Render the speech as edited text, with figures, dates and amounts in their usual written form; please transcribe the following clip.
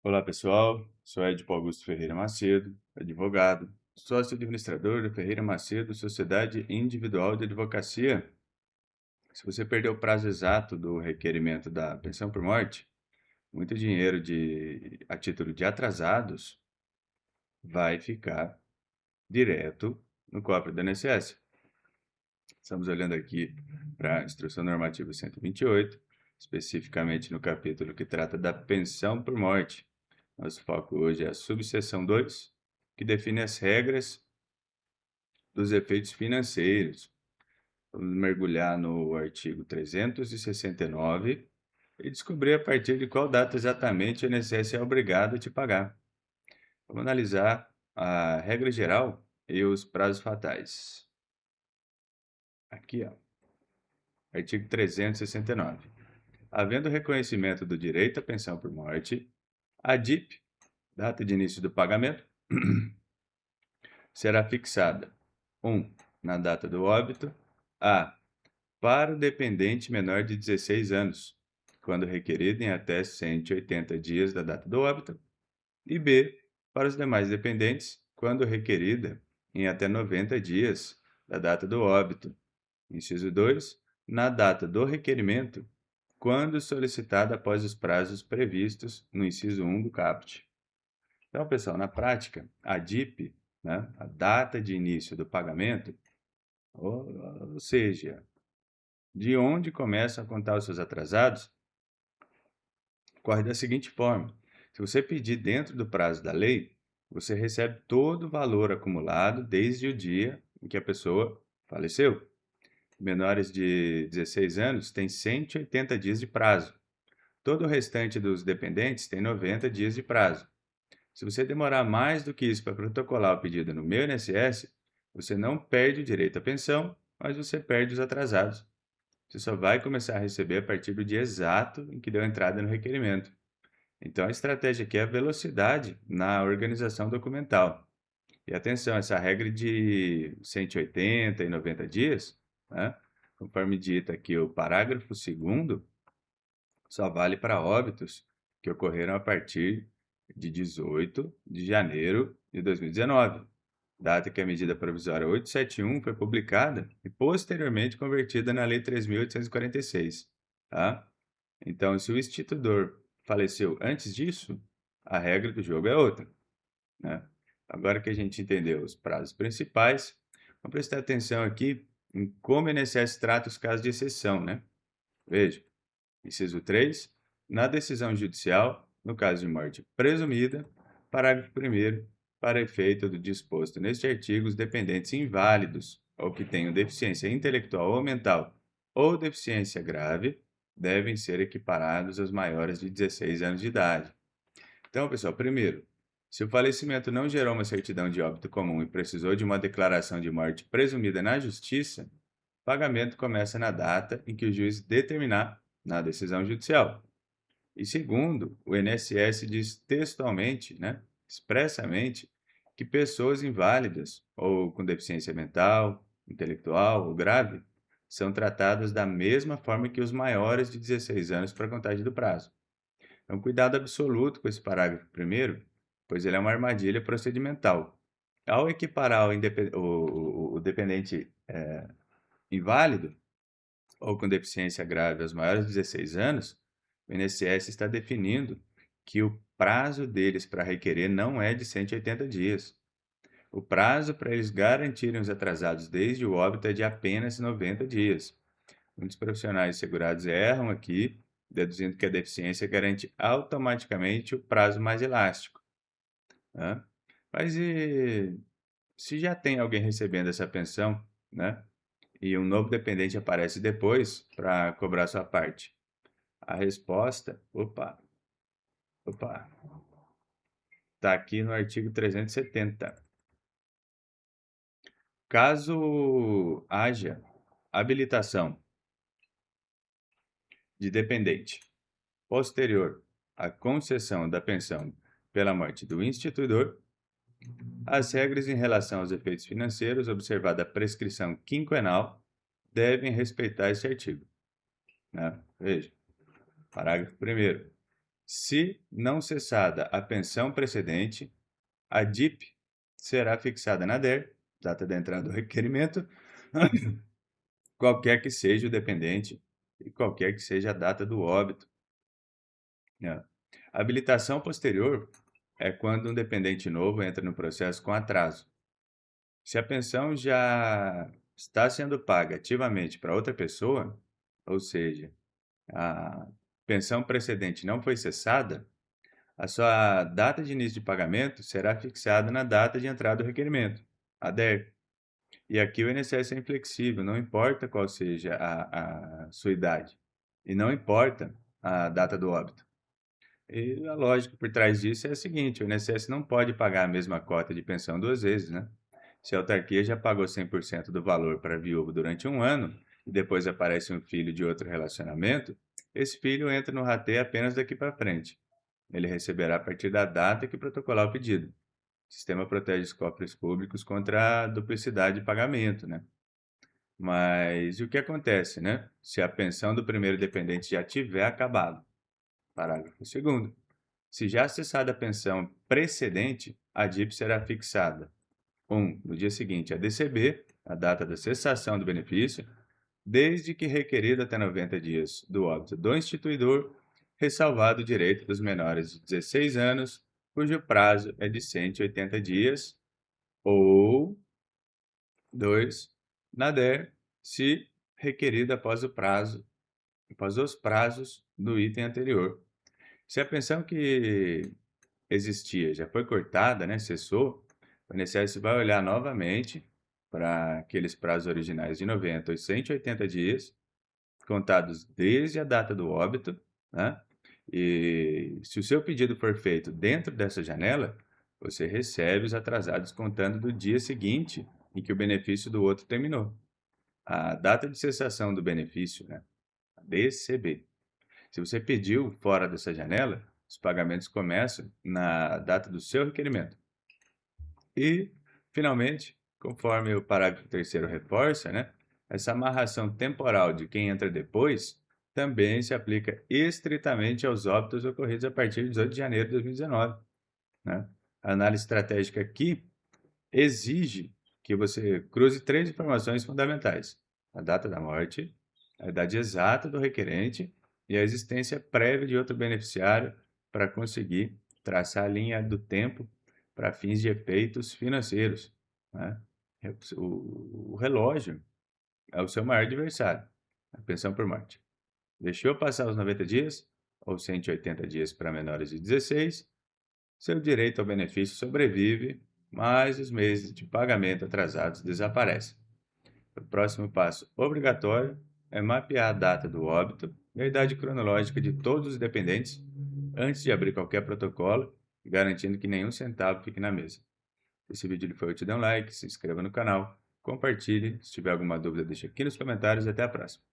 Olá, pessoal. Sou Edipo Augusto Ferreira Macedo, advogado, sócio administrador da Ferreira Macedo, Sociedade Individual de Advocacia. Se você perdeu o prazo exato do requerimento da pensão por morte, muito dinheiro a título de atrasados vai ficar direto no cofre do INSS. Estamos olhando aqui para a Instrução Normativa 128, especificamente no capítulo que trata da pensão por morte. Nosso foco hoje é a subseção 2, que define as regras dos efeitos financeiros. Vamos mergulhar no artigo 369 e descobrir a partir de qual data exatamente o INSS é obrigado a te pagar. Vamos analisar a regra geral e os prazos fatais. Aqui, ó, artigo 369. Havendo reconhecimento do direito à pensão por morte, a DIP, data de início do pagamento, será fixada 1. Na data do óbito. A. Para o dependente menor de 16 anos, quando requerido em até 180 dias da data do óbito. E B. Para os demais dependentes, quando requerida em até 90 dias da data do óbito. Inciso 2. Na data do requerimento, quando solicitada após os prazos previstos no inciso 1 do caput. Então, pessoal, na prática, a DIP, né, a data de início do pagamento, ou seja, de onde começam a contar os seus atrasados, corre da seguinte forma: se você pedir dentro do prazo da lei, você recebe todo o valor acumulado desde o dia em que a pessoa faleceu. Menores de 16 anos têm 180 dias de prazo. Todo o restante dos dependentes tem 90 dias de prazo. Se você demorar mais do que isso para protocolar o pedido no meu INSS, você não perde o direito à pensão, mas você perde os atrasados. Você só vai começar a receber a partir do dia exato em que deu entrada no requerimento. Então, a estratégia aqui é a velocidade na organização documental. E atenção, essa regra de 180 e 90 dias, né, conforme dita aqui o parágrafo 2º, só vale para óbitos que ocorreram a partir de 18 de janeiro de 2019, data que a medida provisória 871 foi publicada e posteriormente convertida na Lei 3.846, tá? Então, se o instituidor faleceu antes disso, a regra do jogo é outra, né? Agora que a gente entendeu os prazos principais, vamos prestar atenção aqui em como o INSS trata os casos de exceção, né? Veja, inciso 3, na decisão judicial, no caso de morte presumida, parágrafo 1º, para efeito do disposto neste artigo, os dependentes inválidos ou que tenham deficiência intelectual ou mental ou deficiência grave devem ser equiparados aos maiores de 16 anos de idade. Então, pessoal, primeiro, se o falecimento não gerou uma certidão de óbito comum e precisou de uma declaração de morte presumida na justiça, o pagamento começa na data em que o juiz determinar na decisão judicial. E segundo, o INSS diz textualmente, né, expressamente, que pessoas inválidas ou com deficiência mental, intelectual ou grave são tratadas da mesma forma que os maiores de 16 anos para a contagem do prazo. Então, cuidado absoluto com esse parágrafo primeiro, pois ele é uma armadilha procedimental. Ao equiparar o dependente inválido ou com deficiência grave aos maiores de 16 anos, o INSS está definindo que o prazo deles para requerer não é de 180 dias. O prazo para eles garantirem os atrasados desde o óbito é de apenas 90 dias. Muitos profissionais segurados erram aqui, deduzindo que a deficiência garante automaticamente o prazo mais elástico, né? Mas e se já tem alguém recebendo essa pensão, né? E um novo dependente aparece depois para cobrar sua parte? A resposta, opa, está aqui no artigo 370. Caso haja habilitação de dependente posterior à concessão da pensão pela morte do instituidor, as regras em relação aos efeitos financeiros, observada a prescrição quinquenal, devem respeitar esse artigo, né? Veja, parágrafo 1º. Se não cessada a pensão precedente, a DIP será fixada na DER, data da entrada do requerimento, qualquer que seja o dependente e qualquer que seja a data do óbito. Né? Habilitação posterior é quando um dependente novo entra no processo com atraso. Se a pensão já está sendo paga ativamente para outra pessoa, ou seja, a pensão precedente não foi cessada, a sua data de início de pagamento será fixada na data de entrada do requerimento, a DER. E aqui o INSS é inflexível, não importa qual seja a sua idade, e não importa a data do óbito. E a lógica por trás disso é a seguinte: o INSS não pode pagar a mesma cota de pensão duas vezes, né? Se a autarquia já pagou 100% do valor para a viúva durante um ano e depois aparece um filho de outro relacionamento, esse filho entra no rateio apenas daqui para frente. Ele receberá a partir da data que protocolar o pedido. O sistema protege os cofres públicos contra a duplicidade de pagamento, né? Mas e o que acontece, né? Se a pensão do primeiro dependente já tiver acabado? Parágrafo 2º. Se já cessada a pensão precedente, a DIP será fixada 1. No dia seguinte a DCB, a data da cessação do benefício, desde que requerido até 90 dias do óbito do instituidor, ressalvado o direito dos menores de 16 anos, cujo prazo é de 180 dias, ou 2. Na DER, se requerido após os prazos do item anterior. Se a pensão que existia já foi cortada, né, cessou, o INSS vai olhar novamente para aqueles prazos originais de 90 ou 180 dias, contados desde a data do óbito, né? E se o seu pedido for feito dentro dessa janela, você recebe os atrasados contando do dia seguinte em que o benefício do outro terminou. A data de cessação do benefício, né? A DCB. Se você pediu fora dessa janela, os pagamentos começam na data do seu requerimento. E, finalmente, conforme o parágrafo 3º reforça, né, essa amarração temporal de quem entra depois também se aplica estritamente aos óbitos ocorridos a partir de 18 de janeiro de 2019. Né? A análise estratégica aqui exige que você cruze três informações fundamentais: a data da morte, a idade exata do requerente e a existência prévia de outro beneficiário para conseguir traçar a linha do tempo para fins de efeitos financeiros. Né? O relógio é o seu maior adversário, a pensão por morte. Deixou passar os 90 dias, ou 180 dias para menores de 16, seu direito ao benefício sobrevive, mas os meses de pagamento atrasados desaparecem. O próximo passo obrigatório é mapear a data do óbito e a idade cronológica de todos os dependentes antes de abrir qualquer protocolo, garantindo que nenhum centavo fique na mesa. Se esse vídeo lhe foi útil, dê um like, se inscreva no canal, compartilhe. Se tiver alguma dúvida, deixe aqui nos comentários e até a próxima.